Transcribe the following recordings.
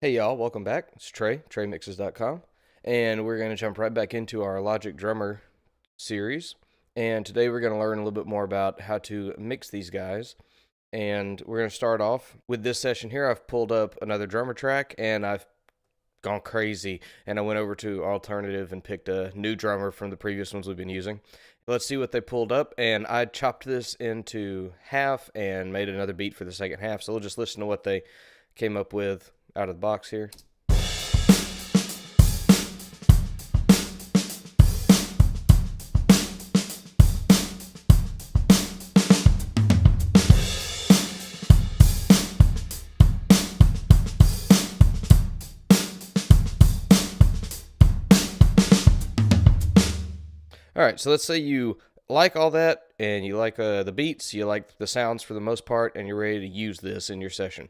Hey y'all, welcome back. It's Trey, TreyMixes.com, and we're going to jump right back into our Logic Drummer series. And today we're going to learn a little bit more about how to mix these guys. And we're going to start off with this session here. I've pulled up another drummer track and I've gone crazy. And I went over to Alternative and picked a new drummer from the previous ones we've been using. Let's see what they pulled up. And I chopped this into half and made another beat for the second half. So we'll just listen to what they came up with out of the box here. All right, so let's say you like all that and you like the beats, you like the sounds for the most part, and you're ready to use this in your session.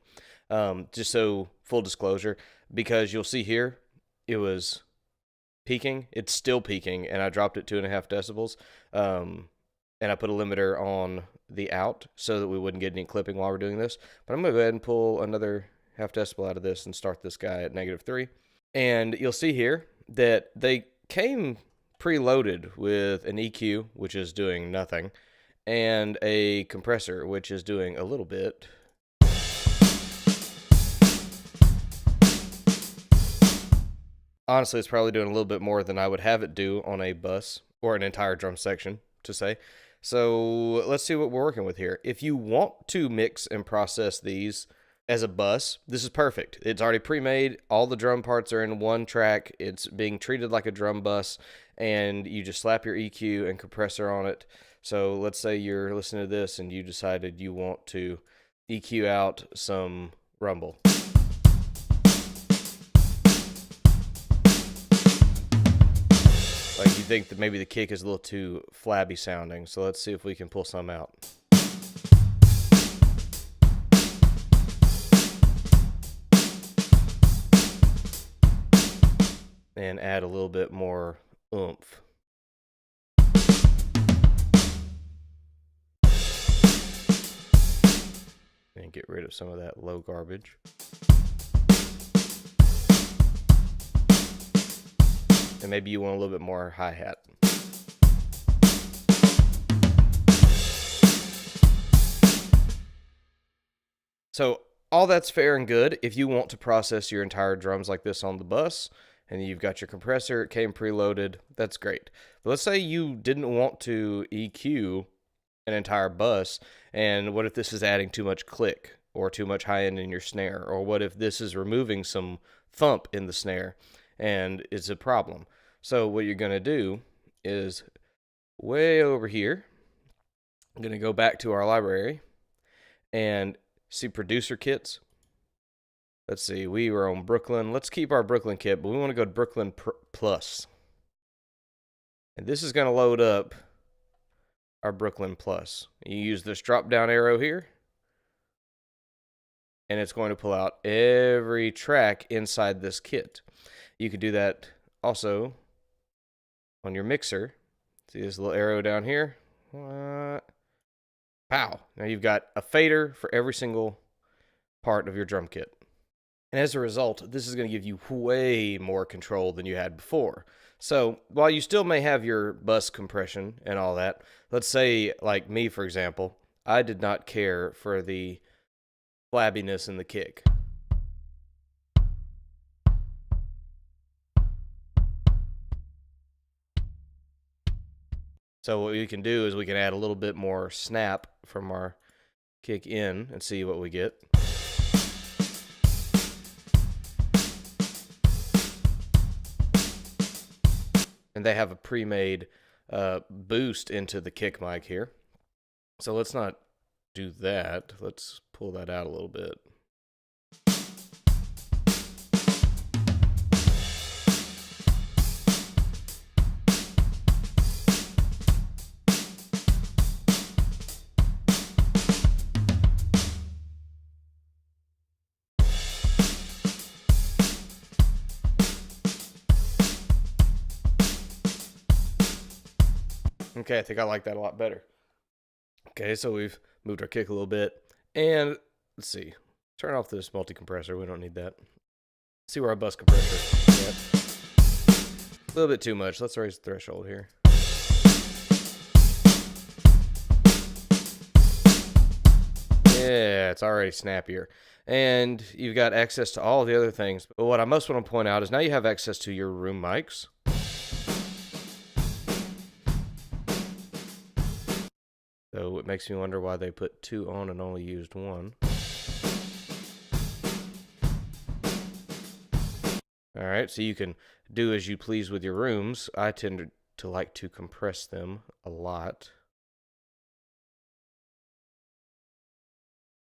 Just so full disclosure, because you'll see here, it was peaking. It's still peaking, and I dropped it 2.5 decibels. And I put a limiter on the out so that we wouldn't get any clipping while we're doing this. But I'm going to go ahead and pull another half decibel out of this and start this guy at -3. And you'll see here that they came preloaded with an EQ, which is doing nothing, and a compressor, which is doing a little bit. Honestly, it's probably doing a little bit more than I would have it do on a bus or an entire drum section, to say. So let's see what we're working with here. If you want to mix and process these as a bus, this is perfect. It's already pre-made. All the drum parts are in one track. It's being treated like a drum bus, and you just slap your EQ and compressor on it. So let's say you're listening to this and you decided you want to EQ out some rumble. Like, you think that maybe the kick is a little too flabby sounding, so let's see if we can pull some out. And add a little bit more oomph. And get rid of some of that low garbage. And maybe you want a little bit more hi-hat. So all that's fair and good if you want to process your entire drums like this on the bus, and you've got your compressor, it came preloaded, that's great. But let's say you didn't want to EQ an entire bus, and what if this is adding too much click or too much high end in your snare, or what if this is removing some thump in the snare and it's a problem? So what you're going to do is way over here, I'm going to go back to our library and see producer kits. Let's see, we were on Brooklyn. Let's keep our Brooklyn kit, but we want to go to Brooklyn Plus. And this is going to load up our Brooklyn Plus. You use this drop down arrow here, and it's going to pull out every track inside this kit. You could do that also on your mixer. See this little arrow down here? Pow! Now you've got a fader for every single part of your drum kit. And as a result, this is going to give you way more control than you had before. So while you still may have your bus compression and all that, let's say, like me, for example, I did not care for the flabbiness in the kick. So what we can do is we can add a little bit more snap from our kick in and see what we get. And they have a pre-made boost into the kick mic here. So let's not do that. Let's pull that out a little bit. Okay, I think I like that a lot better. Okay, so we've moved our kick a little bit. And let's see. Turn off this multi-compressor. We don't need that. See where I bust compressor. Yep. A little bit too much. Let's raise the threshold here. Yeah, it's already snappier. And you've got access to all the other things. But what I most want to point out is now you have access to your room mics. So it makes me wonder why they put 2 on and only used 1. Alright, so you can do as you please with your rooms. I tend to like to compress them a lot.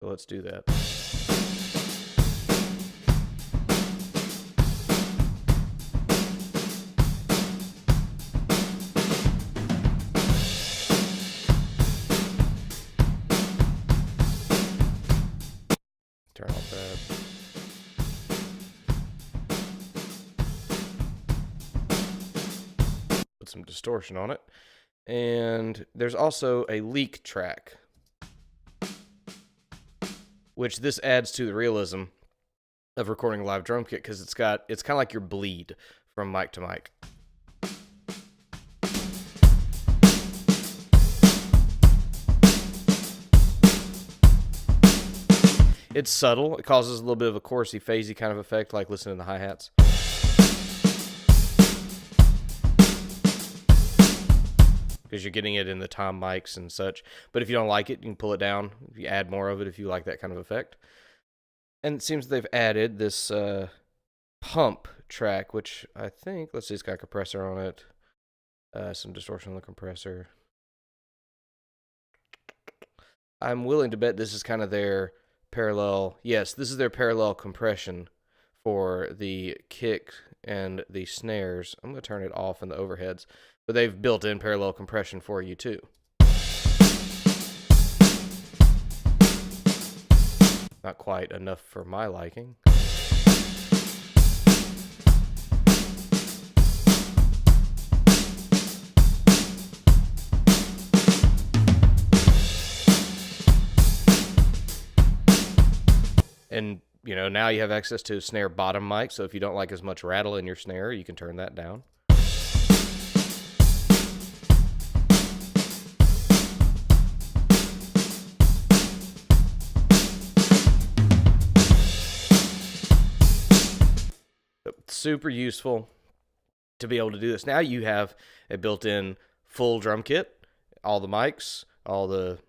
So let's do that. Turn off that. Put some distortion on it. And there's also a leak track, which this adds to the realism of recording a live drum kit, because it's kind of like your bleed from mic to mic. It's subtle. It causes a little bit of a chorusy, phasey kind of effect, like listening to the hi-hats. Because you're getting it in the tom mics and such. But if you don't like it, you can pull it down. You add more of it if you like that kind of effect. And it seems they've added this pump track, which I think, let's see, it's got a compressor on it. Some distortion on the compressor. I'm willing to bet this is kind of their parallel. Yes, this is their parallel compression for the kick and the snares. I'm going to turn it off in the overheads. But they've built in parallel compression for you too. Not quite enough for my liking. And, you know, now you have access to snare bottom mic, so if you don't like as much rattle in your snare, you can turn that down. Super useful to be able to do this. Now you have a built-in full drum kit, all the mics, all the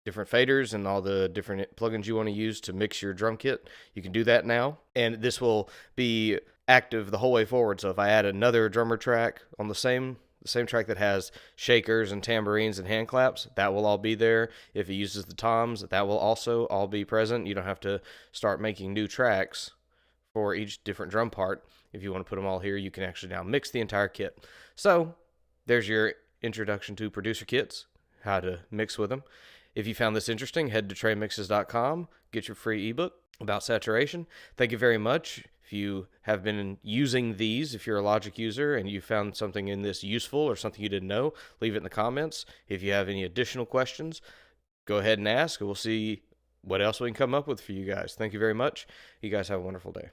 different faders, and all the different plugins you want to use to mix your drum kit. You can do that now, and this will be active the whole way forward. So if I add another drummer track on the same track that has shakers and tambourines and hand claps, that will all be there. If it uses the toms, that will also all be present. You don't have to start making new tracks for each different drum part. If you want to put them all here, you can actually now mix the entire kit. So there's your introduction to producer kits, how to mix with them. If you found this interesting, head to TreyMixes.com, get your free ebook about saturation. Thank you very much. If you have been using these, if you're a Logic user and you found something in this useful or something you didn't know, leave it in the comments. If you have any additional questions, go ahead and ask, and we'll see what else we can come up with for you guys. Thank you very much. You guys have a wonderful day.